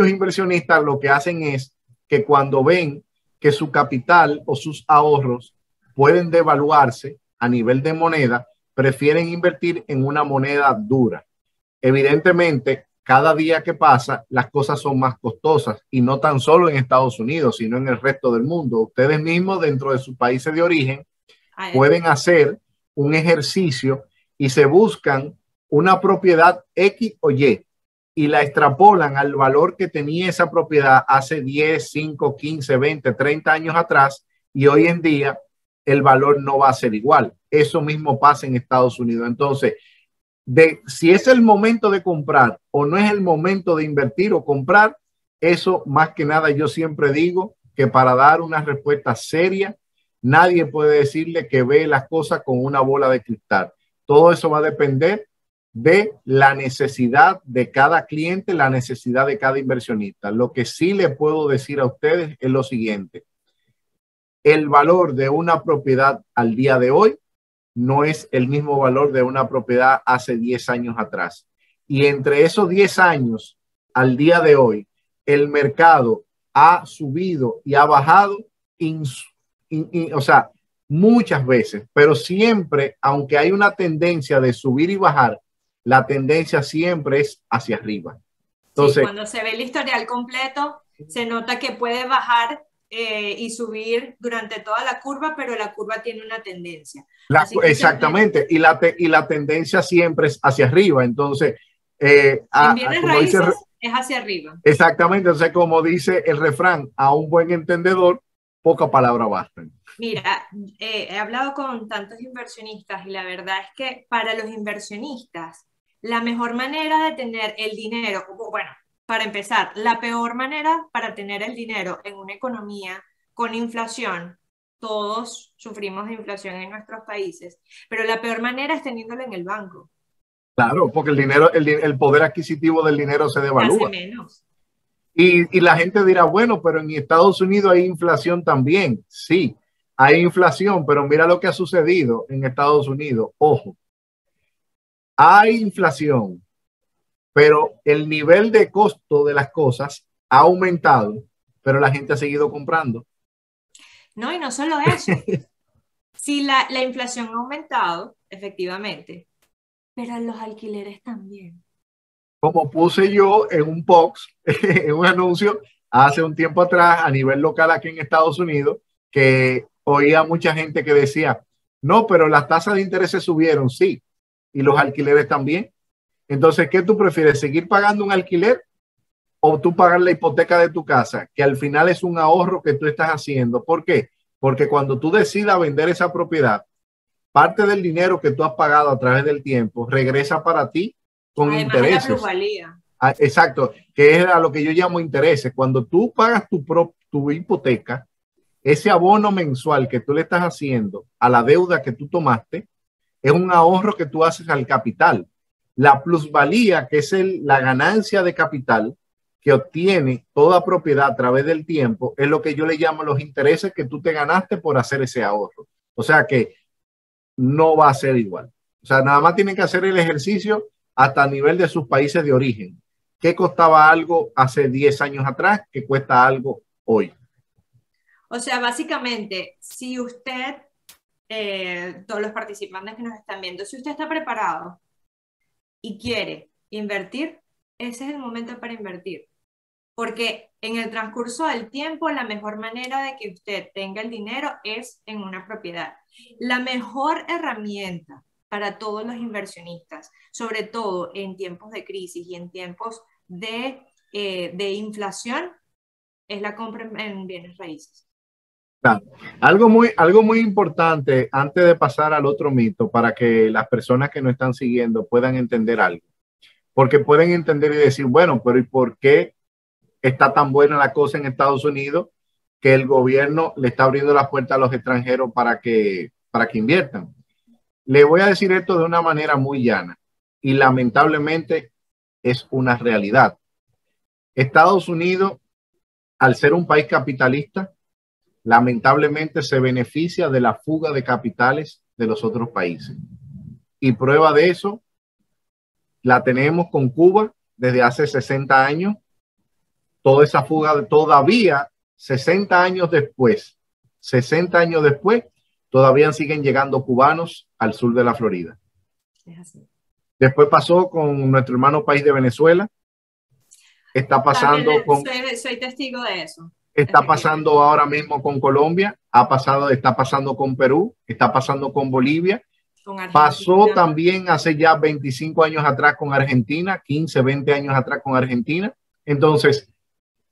inversionistas lo que hacen es que cuando ven que su capital o sus ahorros pueden devaluarse a nivel de moneda, prefieren invertir en una moneda dura. Evidentemente, cada día que pasa, las cosas son más costosas y no tan solo en Estados Unidos, sino en el resto del mundo. Ustedes mismos dentro de sus países de origen pueden hacer un ejercicio y se buscan una propiedad X o y la extrapolan al valor que tenía esa propiedad hace 10, 5, 15, 20, 30 años atrás y hoy en día el valor no va a ser igual. Eso mismo pasa en Estados Unidos. Entonces, si es el momento de comprar o no es el momento de invertir o comprar, eso más que nada yo siempre digo que para dar una respuesta seria, nadie puede decirle que ve las cosas con una bola de cristal. Todo eso va a depender de la necesidad de cada cliente, la necesidad de cada inversionista. Lo que sí le puedo decir a ustedes es lo siguiente. El valor de una propiedad al día de hoy no es el mismo valor de una propiedad hace 10 años atrás. Y entre esos 10 años al día de hoy, el mercado ha subido y ha bajado, o sea, muchas veces, pero siempre, aunque hay una tendencia de subir y bajar, la tendencia siempre es hacia arriba. Entonces, sí, cuando se ve el historial completo, se nota que puede bajar y subir durante toda la curva, pero la curva tiene una tendencia. Exactamente, y la tendencia siempre es hacia arriba. Entonces, en bienes raíces es hacia arriba. Exactamente, entonces como dice el refrán, a un buen entendedor, poca palabra bastan. Mira, he hablado con tantos inversionistas y la verdad es que para los inversionistas, la mejor manera de tener el dinero, bueno, para empezar, la peor manera para tener el dinero en una economía con inflación todos sufrimos de inflación en nuestros países, pero la peor manera es teniéndolo en el banco. Claro, porque el dinero, el poder adquisitivo del dinero se Se hace devalúa. menos. Y la gente dirá, bueno, pero en Estados Unidos hay inflación también. Sí, hay inflación, pero mira lo que ha sucedido en Estados Unidos. Ojo, hay inflación, pero el nivel de costo de las cosas ha aumentado, pero la gente ha seguido comprando. No, y no solo eso. Sí, la inflación ha aumentado, efectivamente, pero los alquileres también. Como puse yo en un box, en un anuncio, hace un tiempo atrás a nivel local aquí en Estados Unidos, que oía mucha gente que decía, no, pero las tasas de interés se subieron, sí, y los alquileres también. Entonces, ¿qué tú prefieres? ¿Seguir pagando un alquiler o tú pagar la hipoteca de tu casa? Que al final es un ahorro que tú estás haciendo. ¿Por qué? Porque cuando tú decidas vender esa propiedad, parte del dinero que tú has pagado a través del tiempo regresa para ti con Además de la intereses. plusvalía. Ah, exacto, que es a lo que yo llamo intereses. Cuando tú pagas tu hipoteca, ese abono mensual que tú le estás haciendo a la deuda que tú tomaste es un ahorro que tú haces al capital. La plusvalía, que es la ganancia de capital que obtiene toda propiedad a través del tiempo, es lo que yo le llamo los intereses que tú te ganaste por hacer ese ahorro. O sea que no va a ser igual. O sea, nada más tienen que hacer el ejercicio hasta a nivel de sus países de origen. ¿Qué costaba algo hace 10 años atrás? ¿Qué cuesta algo hoy? O sea, básicamente, si usted, todos los participantes que nos están viendo, si usted está preparado y quiere invertir, ese es el momento para invertir. Porque en el transcurso del tiempo, la mejor manera de que usted tenga el dinero es en una propiedad. La mejor herramienta para todos los inversionistas, sobre todo en tiempos de crisis y en tiempos de inflación, es la compra en bienes raíces. Claro. Algo muy importante antes de pasar al otro mito para que las personas que nos están siguiendo puedan entender algo. Porque pueden entender y decir, bueno, pero ¿y por qué está tan buena la cosa en Estados Unidos que el gobierno le está abriendo las puertas a los extranjeros para que inviertan? Le voy a decir esto de una manera muy llana y lamentablemente es una realidad. Estados Unidos, al ser un país capitalista, lamentablemente se beneficia de la fuga de capitales de los otros países. Y prueba de eso la tenemos con Cuba desde hace 60 años. Toda esa fuga todavía 60 años después, 60 años después, todavía siguen llegando cubanos al sur de la Florida. Es así. Después pasó con nuestro hermano país de Venezuela, está También pasando con, soy testigo de eso, está efectivamente. pasando ahora mismo con Colombia, está pasando con Perú, está pasando con Bolivia, Con pasó Argentina. también hace ya 25 años atrás con Argentina, 15, 20 años atrás con Argentina. Entonces,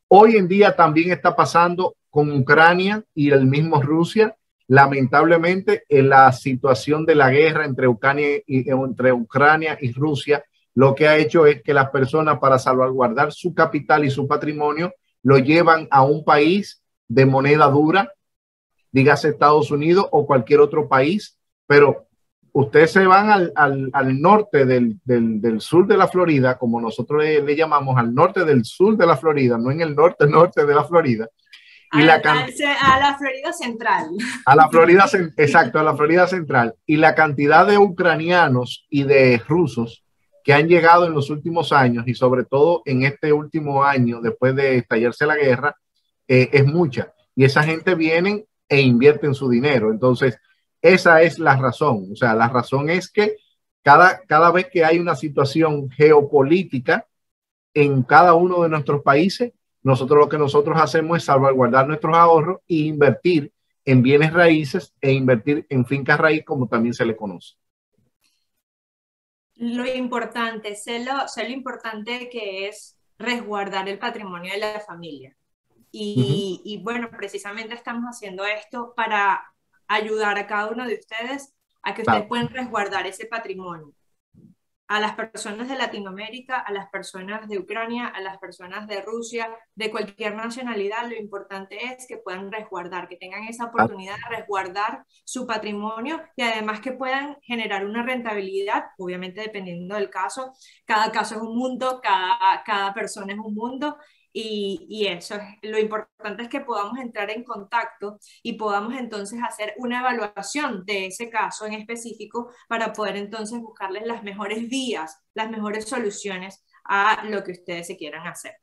hoy en día también está pasando con Ucrania y el mismo Rusia. Lamentablemente, en la situación de la guerra entre Ucrania y Rusia, lo que ha hecho es que las personas, para salvaguardar su capital y su patrimonio, lo llevan a un país de moneda dura, dígase Estados Unidos o cualquier otro país, pero ustedes se van al norte del sur de la Florida, como nosotros le llamamos, al norte del sur de la Florida, no en el norte de la Florida, y A la Florida Central. a la Florida, exacto, a la Florida Central, y la cantidad de ucranianos y de rusos que han llegado en los últimos años y sobre todo en este último año, después de estallarse la guerra, es mucha. Y esa gente viene e invierte en su dinero. Entonces, esa es la razón. O sea, la razón es que cada vez que hay una situación geopolítica en cada uno de nuestros países, lo que nosotros hacemos es salvaguardar nuestros ahorros e invertir en bienes raíces e invertir en fincas raíz, como también se le conoce. Lo importante, sé lo importante que es resguardar el patrimonio de la familia. Uh -huh. Y bueno, precisamente estamos haciendo esto para ayudar a cada uno de ustedes a que ustedes Claro. puedan resguardar ese patrimonio. a las personas de Latinoamérica, a las personas de Ucrania, a las personas de Rusia, de cualquier nacionalidad, lo importante es que puedan resguardar, que tengan esa oportunidad de resguardar su patrimonio y además que puedan generar una rentabilidad, obviamente dependiendo del caso. Cada caso es un mundo, cada persona es un mundo. Y eso es, lo importante es que podamos entrar en contacto y podamos entonces hacer una evaluación de ese caso en específico para poder entonces buscarles las mejores vías, las mejores soluciones a lo que ustedes se quieran hacer.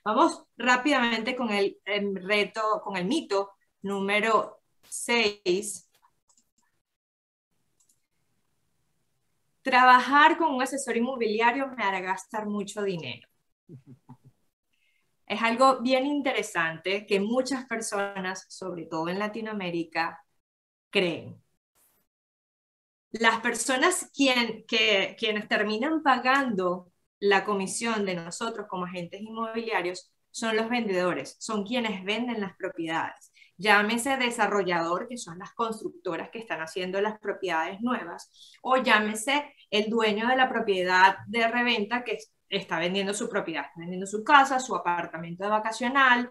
Vamos rápidamente con el reto, con el mito número 6. Trabajar con un asesor inmobiliario me hará gastar mucho dinero. Es algo bien interesante que muchas personas, sobre todo en Latinoamérica, creen. Las personas quienes terminan pagando la comisión de nosotros como agentes inmobiliarios son los vendedores, son quienes venden las propiedades. Llámese desarrollador, que son las constructoras que están haciendo las propiedades nuevas, o llámese el dueño de la propiedad de reventa que está vendiendo su propiedad, está vendiendo su casa, su apartamento de vacacional,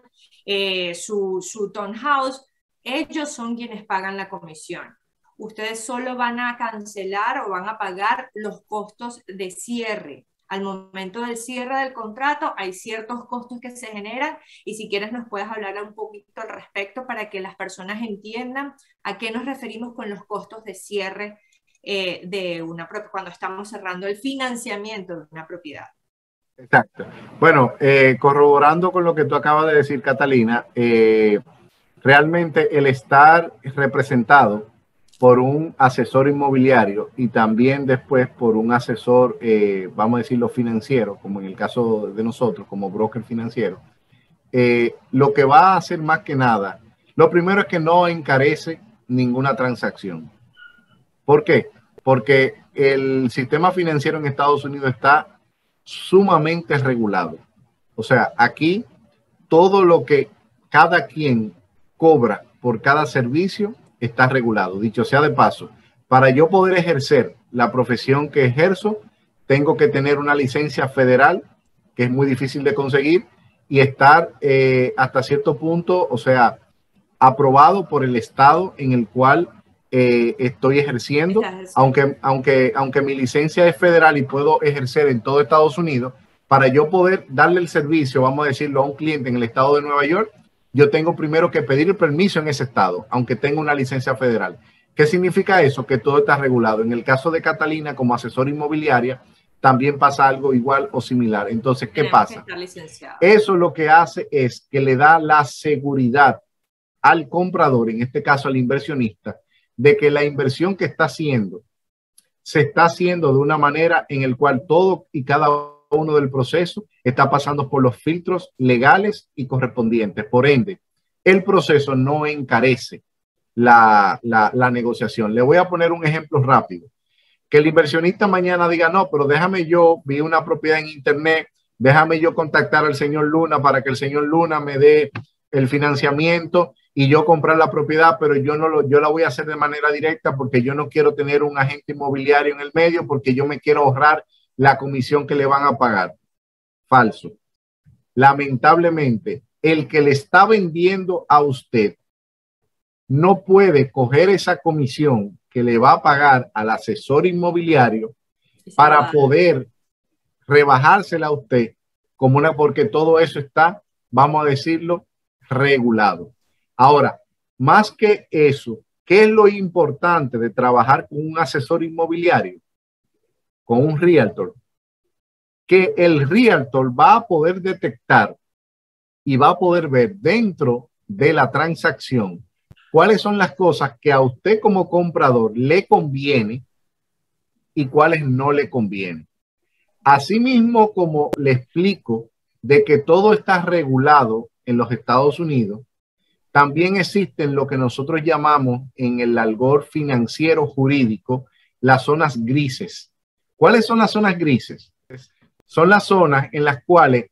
su townhouse. Ellos son quienes pagan la comisión. Ustedes solo van a cancelar o van a pagar los costos de cierre. Al momento del cierre del contrato hay ciertos costos que se generan y si quieres nos puedes hablar un poquito al respecto para que las personas entiendan a qué nos referimos con los costos de cierre cuando estamos cerrando el financiamiento de una propiedad. Exacto. Bueno, corroborando con lo que tú acabas de decir, Catalina, realmente el estar representado por un asesor inmobiliario y también después por un asesor, vamos a decirlo, financiero, como en el caso de nosotros, como broker financiero, lo que va a hacer más que nada, lo primero es que no encarece ninguna transacción. ¿Por qué? Porque el sistema financiero en Estados Unidos está sumamente regulado. O sea, aquí todo lo que cada quien cobra por cada servicio está regulado. Dicho sea de paso, para yo poder ejercer la profesión que ejerzo, tengo que tener una licencia federal, que es muy difícil de conseguir, y estar hasta cierto punto, o sea, aprobado por el estado en el cual estoy ejerciendo, aunque mi licencia es federal y puedo ejercer en todo Estados Unidos. Para yo poder darle el servicio, vamos a decirlo, a un cliente en el estado de Nueva York, yo tengo primero que pedir el permiso en ese estado, aunque tenga una licencia federal. ¿Qué significa eso? Que todo está regulado. En el caso de Catalina, como asesora inmobiliaria, también pasa algo igual o similar. Entonces, ¿qué pasa? Eso lo que hace es que le da la seguridad al comprador, en este caso al inversionista, de que la inversión que está haciendo se está haciendo de una manera en el cual todo y cada uno del proceso está pasando por los filtros legales y correspondientes. Por ende, el proceso no encarece la negociación. Le voy a poner un ejemplo rápido. Que el inversionista mañana diga, no, pero déjame yo, vi una propiedad en internet, déjame yo contactar al señor Luna para que el señor Luna me dé el financiamiento y yo comprar la propiedad, pero yo la voy a hacer de manera directa porque yo no quiero tener un agente inmobiliario en el medio porque yo me quiero ahorrar la comisión que le van a pagar. Falso. Lamentablemente, el que le está vendiendo a usted no puede coger esa comisión que le va a pagar al asesor inmobiliario para poder rebajársela a usted como porque todo eso está, vamos a decirlo, regulado. Ahora, más que eso, ¿qué es lo importante de trabajar con un asesor inmobiliario? Con un realtor, que el realtor va a poder detectar y va a poder ver dentro de la transacción cuáles son las cosas que a usted como comprador le conviene y cuáles no le conviene. Asimismo, como le explico de que todo está regulado en los Estados Unidos, también existen lo que nosotros llamamos en el argot financiero jurídico las zonas grises. ¿Cuáles son las zonas grises? Son las zonas en las cuales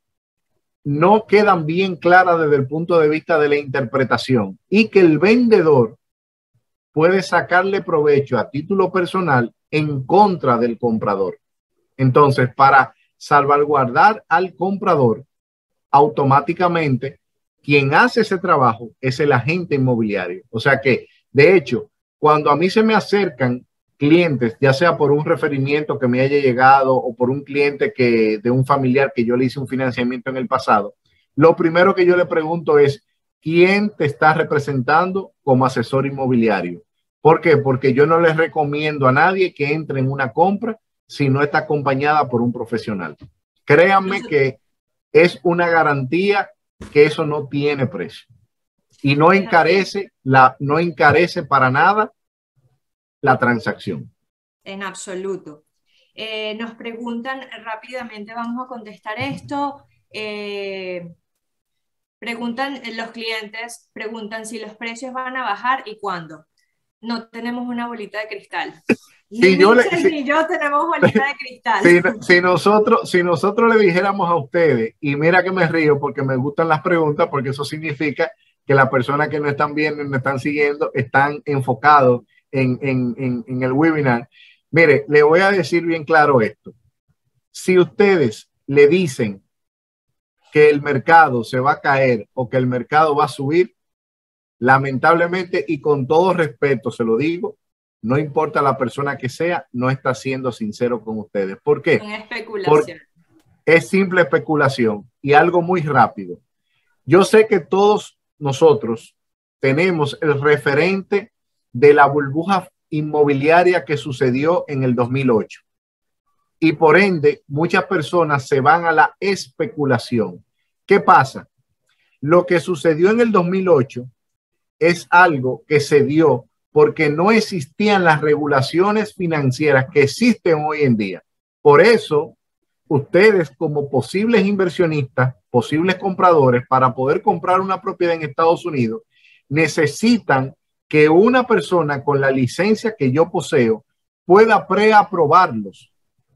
no quedan bien claras desde el punto de vista de la interpretación y que el vendedor puede sacarle provecho a título personal en contra del comprador. Entonces, para salvaguardar al comprador, automáticamente quien hace ese trabajo es el agente inmobiliario. O sea que, de hecho, cuando a mí se me acercan clientes, ya sea por un referimiento que me haya llegado o por un cliente de un familiar que yo le hice un financiamiento en el pasado, lo primero que yo le pregunto es, ¿quién te está representando como asesor inmobiliario? ¿Por qué? Porque yo no les recomiendo a nadie que entre en una compra si no está acompañada por un profesional. Créanme que es una garantía que eso no tiene precio y no encarece, no encarece para nada la transacción. En absoluto. Nos preguntan rápidamente, vamos a contestar esto. Preguntan los clientes, preguntan si los precios van a bajar y cuándo. No tenemos una bolita de cristal. Ni Michelle ni yo tenemos bolita de cristal. Si nosotros le dijéramos a ustedes, y mira que me río porque me gustan las preguntas, porque eso significa que las personas que no están viendo, no están siguiendo, están enfocados en el webinar. Mire, le voy a decir bien claro esto. Si ustedes le dicen que el mercado se va a caer o que el mercado va a subir, lamentablemente y con todo respeto se lo digo, no importa la persona que sea, no está siendo sincero con ustedes. ¿Por qué? Son especulación. Porque es simple especulación y algo muy rápido. Yo sé que todos nosotros tenemos el referente de la burbuja inmobiliaria que sucedió en el 2008. Y por ende, muchas personas se van a la especulación. ¿Qué pasa? Lo que sucedió en el 2008 es algo que se dio porque no existían las regulaciones financieras que existen hoy en día. Por eso, ustedes como posibles inversionistas, posibles compradores, para poder comprar una propiedad en Estados Unidos, necesitan que una persona con la licencia que yo poseo pueda preaprobarlos.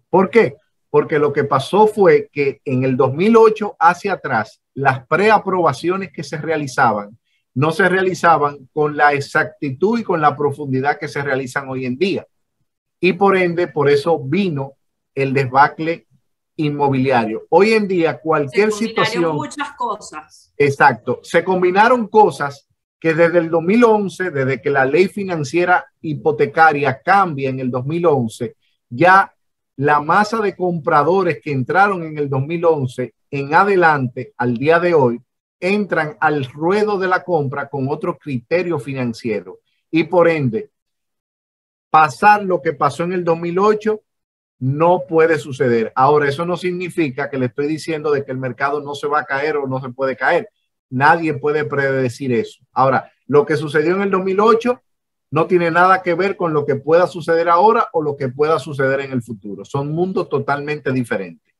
¿Por qué? Porque lo que pasó fue que en el 2008 hacia atrás, las preaprobaciones que se realizaban no se realizaban con la exactitud y con la profundidad que se realizan hoy en día. Y por ende, por eso vino el debacle inmobiliario. Hoy en día, cualquier situación... muchas cosas. Exacto. Se combinaron cosas que desde el 2011, desde que la ley financiera hipotecaria cambia en el 2011, ya la masa de compradores que entraron en el 2011 en adelante al día de hoy entran al ruedo de la compra con otro criterio financiero y por ende pasar lo que pasó en el 2008 no puede suceder. Ahora, eso no significa que le estoy diciendo de que el mercado no se va a caer o no se puede caer. Nadie puede predecir eso. Ahora, lo que sucedió en el 2008 no tiene nada que ver con lo que pueda suceder ahora o lo que pueda suceder en el futuro. Son mundos totalmente diferentes.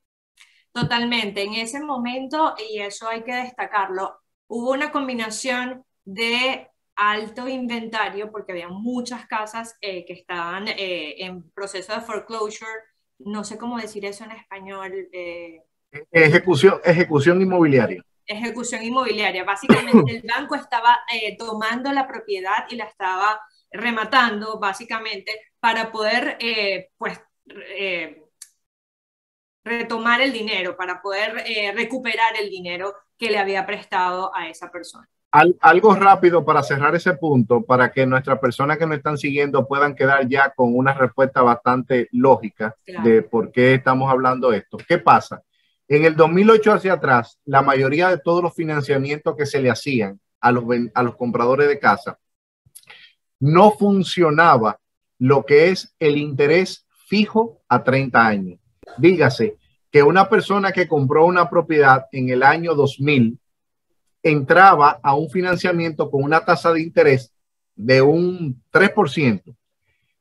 Totalmente. En ese momento, y eso hay que destacarlo, hubo una combinación de alto inventario porque había muchas casas que estaban en proceso de foreclosure. No sé cómo decir eso en español. Ejecución inmobiliaria. Ejecución inmobiliaria. Básicamente el banco estaba tomando la propiedad y la estaba rematando, básicamente, para poder, retomar el dinero, para poder recuperar el dinero que le había prestado a esa persona. Algo rápido para cerrar ese punto, para que nuestras personas que nos están siguiendo puedan quedar ya con una respuesta bastante lógica de por qué estamos hablando de esto. ¿Qué pasa? En el 2008 hacia atrás, la mayoría de todos los financiamientos que se le hacían a los compradores de casa, no funcionaba lo que es el interés fijo a 30 años. Dígase que una persona que compró una propiedad en el año 2000 entraba a un financiamiento con una tasa de interés de un 3%,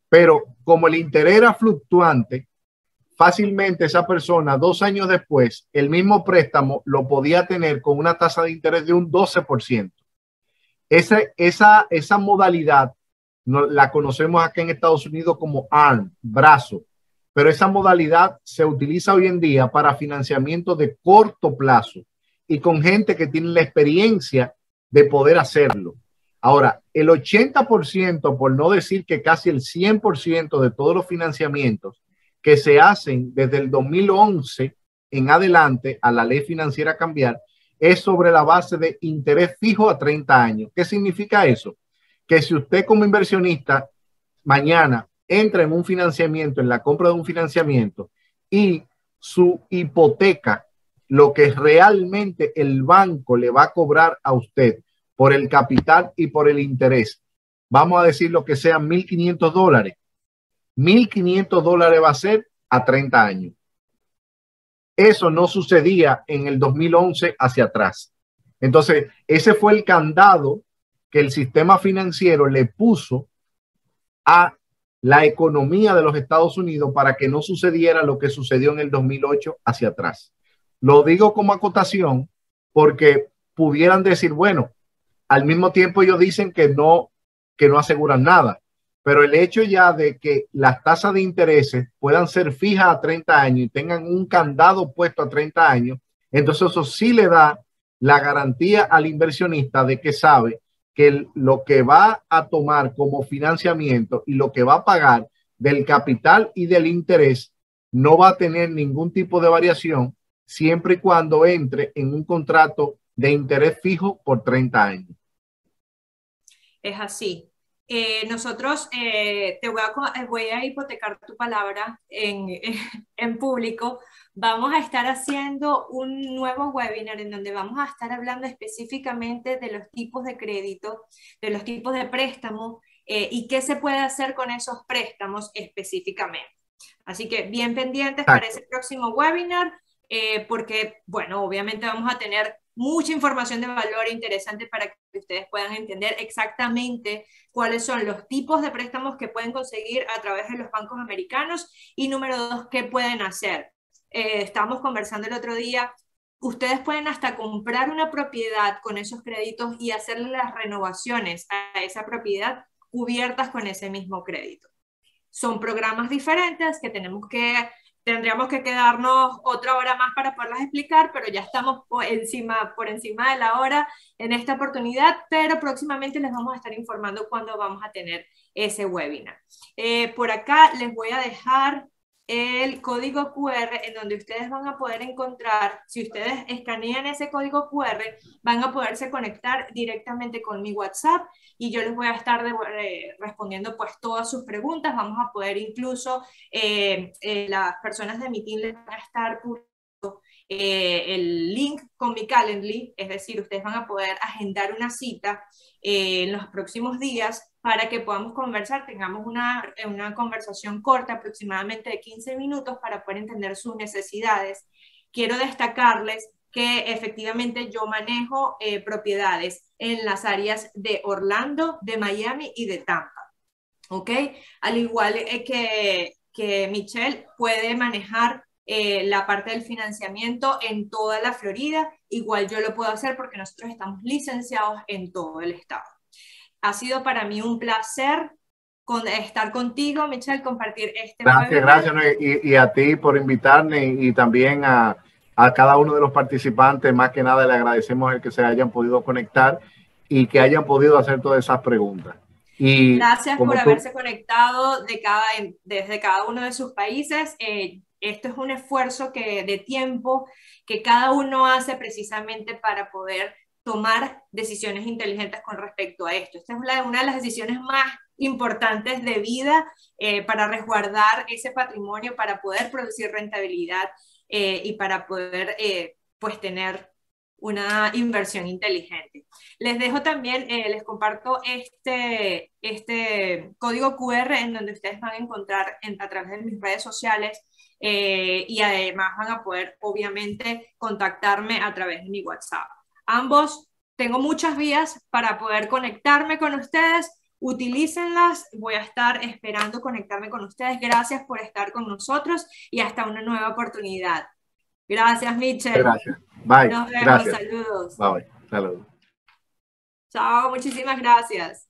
pero como el interés era fluctuante, fácilmente esa persona 2 años después, el mismo préstamo lo podía tener con una tasa de interés de un 12%. Esa modalidad la conocemos acá en Estados Unidos como ARM, brazo, pero esa modalidad se utiliza hoy en día para financiamiento de corto plazo y con gente que tiene la experiencia de poder hacerlo. Ahora, el 80%, por no decir que casi el 100% de todos los financiamientos que se hacen desde el 2011 en adelante a la ley financiera cambiar es sobre la base de interés fijo a 30 años. ¿Qué significa eso? Que si usted como inversionista mañana entra en un financiamiento, en la compra de un financiamiento y su hipoteca, lo que realmente el banco le va a cobrar a usted por el capital y por el interés, vamos a decir lo que sean $1,500. $1,500 va a ser a 30 años. Eso no sucedía en el 2011 hacia atrás. Entonces, ese fue el candado que el sistema financiero le puso a la economía de los Estados Unidos para que no sucediera lo que sucedió en el 2008 hacia atrás. Lo digo como acotación porque pudieran decir, bueno, al mismo tiempo ellos dicen que no aseguran nada, pero el hecho ya de que las tasas de intereses puedan ser fijas a 30 años y tengan un candado puesto a 30 años, entonces eso sí le da la garantía al inversionista de que sabe que lo que va a tomar como financiamiento y lo que va a pagar del capital y del interés no va a tener ningún tipo de variación siempre y cuando entre en un contrato de interés fijo por 30 años. Es así. Nosotros voy a hipotecar tu palabra en público. Vamos a estar haciendo un nuevo webinar en donde vamos a estar hablando específicamente de los tipos de crédito, de los tipos de préstamos y qué se puede hacer con esos préstamos específicamente. Así que bien pendientes para ese próximo webinar, porque, bueno, obviamente vamos a tener mucha información de valor interesante para que ustedes puedan entender exactamente cuáles son los tipos de préstamos que pueden conseguir a través de los bancos americanos y número 2, qué pueden hacer. Estábamos conversando el otro día, ustedes pueden hasta comprar una propiedad con esos créditos y hacerle las renovaciones a esa propiedad cubiertas con ese mismo crédito. Son programas diferentes que tendríamos que quedarnos otra hora más para poderlas explicar, pero ya estamos por encima de la hora en esta oportunidad, pero próximamente les vamos a estar informando cuándo vamos a tener ese webinar. Por acá les voy a dejar el código QR en donde ustedes van a poder encontrar, si ustedes escanean ese código QR, van a poderse conectar directamente con mi WhatsApp y yo les voy a estar respondiendo pues todas sus preguntas. Vamos a poder incluso, las personas de mi team les van a estar publicando el link con mi Calendly, es decir, ustedes van a poder agendar una cita en los próximos días para que podamos conversar, tengamos una conversación corta, aproximadamente de 15 minutos, para poder entender sus necesidades. Quiero destacarles que efectivamente yo manejo propiedades en las áreas de Orlando, de Miami y de Tampa, ¿ok? Al igual que Michelle puede manejar la parte del financiamiento en toda la Florida, igual yo lo puedo hacer porque nosotros estamos licenciados en todo el estado. Ha sido para mí un placer estar contigo, Michelle, compartir este webinar. Gracias, y a ti por invitarme y también a cada uno de los participantes. Más que nada le agradecemos el que se hayan podido conectar y que hayan podido hacer todas esas preguntas. Y gracias por haberse conectado desde cada uno de sus países. Esto es un esfuerzo de tiempo que cada uno hace precisamente para poder tomar decisiones inteligentes con respecto a esto. Esta es una de las decisiones más importantes de vida para resguardar ese patrimonio, para poder producir rentabilidad y para poder pues tener una inversión inteligente. Les dejo también, les comparto este código QR en donde ustedes van a encontrar a través de mis redes sociales y además van a poder obviamente contactarme a través de mi WhatsApp. Ambos, tengo muchas vías para poder conectarme con ustedes, utilícenlas, voy a estar esperando conectarme con ustedes. Gracias por estar con nosotros y hasta una nueva oportunidad. Gracias, Michelle. Gracias. Bye. Nos vemos. Gracias. Saludos. Bye. Saludos. Chao, muchísimas gracias.